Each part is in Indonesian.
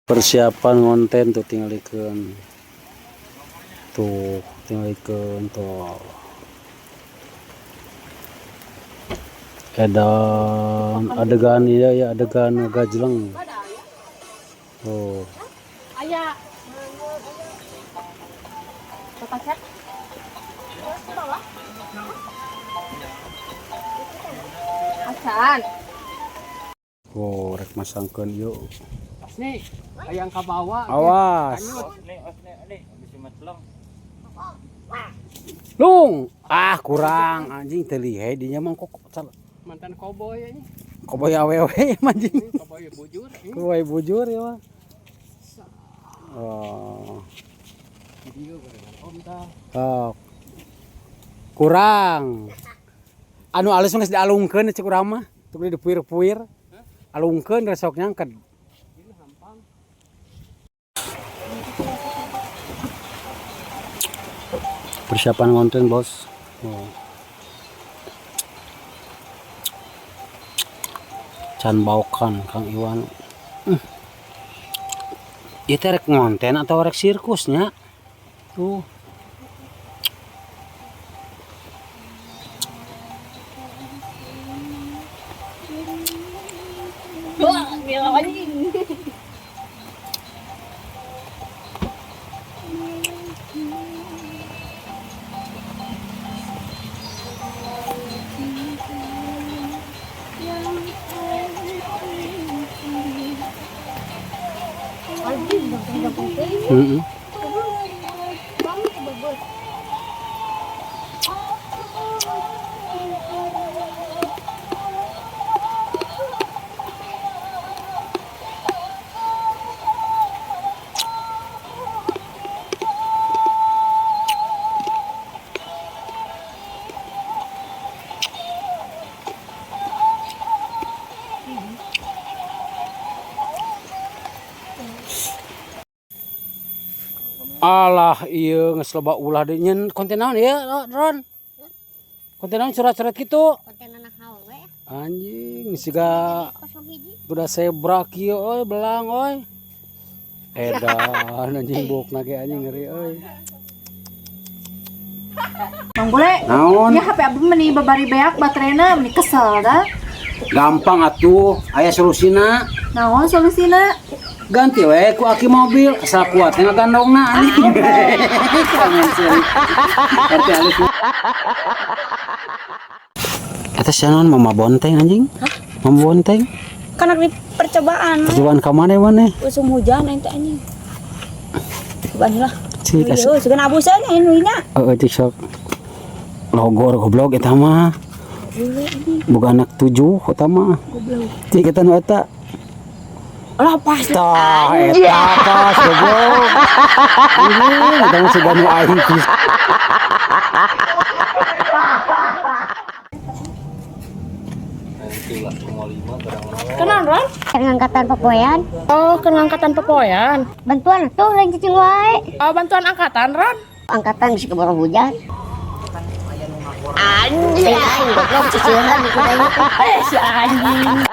Persiapan konten tuh tinggal ikan tuh edan adegan ya adegan gajleng oh ayah acan oh rek masangkeun yuk nih ayang ka bawah awas lung kurang anjing teu lihai dinya mah kok mantan koboi ini koboy awewe anjing koboi bujur ya mah oh kurang anu alus geus dialungkeun cek urang mah teu dipuir-puir alungkeun resok nyangket persiapan konten bos can baukan Kang Iwan ieu teh rek ngonten atau rek sirkusnya tuh gila anjing alah iya geus loba ulah deui nyen konten naon ieu Ron konten naon surat-surat kitu konten anak haul we anjing siga 01 udah sebra kieu euy belang euy edan anjing bukna ge anjing ngeri euy Mang boleh naon ya HP abdi meni babari beak baterena meni kesel dah gampang atuh aya solusina naon solusina ganti we ku aki mobil asal kuat ngagandongna anjing eta sanon mama bonteng anjing mama bonteng kan di percobaan percobaan ka mana usum hujan ente anjing cobaan lah cik yo sugan abusan nya cik sok logor goblok eta mah boga anak 7 eta mah cik eta nu eta lah pas tah eta pas goblok ini eta mah sugan nu aing pis kenal Ron pengangkatan pepoyan oh pengangkatan pepoyan bantuan tuh yang cicing wae oh bantuan angkatan Ron angkatan bisa keburu hujan anjing goblok cicilan dikudain si anjing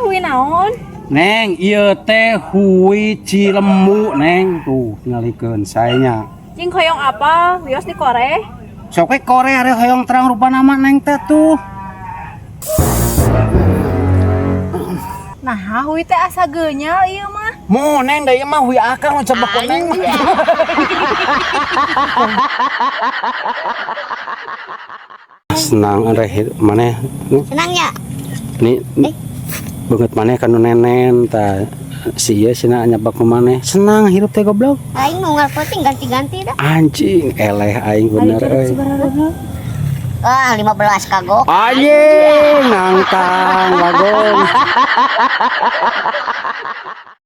hui naon Neng ieu teh hui Cilembu neng tuh tingalikeun saenya cing hoyong apa wios di Kore sok we Korea re hoyong terang rupa nama neng teh tuh nah hui teh asa genyal ieu mah mu neng da ieu mah hui akang nu cebek neng mah senang reh maneh senang ya nih banget maneh kan nenen ta si ieu cenah nyabak maneh senang hirup teh goblok aing mau ngarpoting ganti-ganti dah anjing eleh aing bener euy 15 kagok anjing nangtang bagong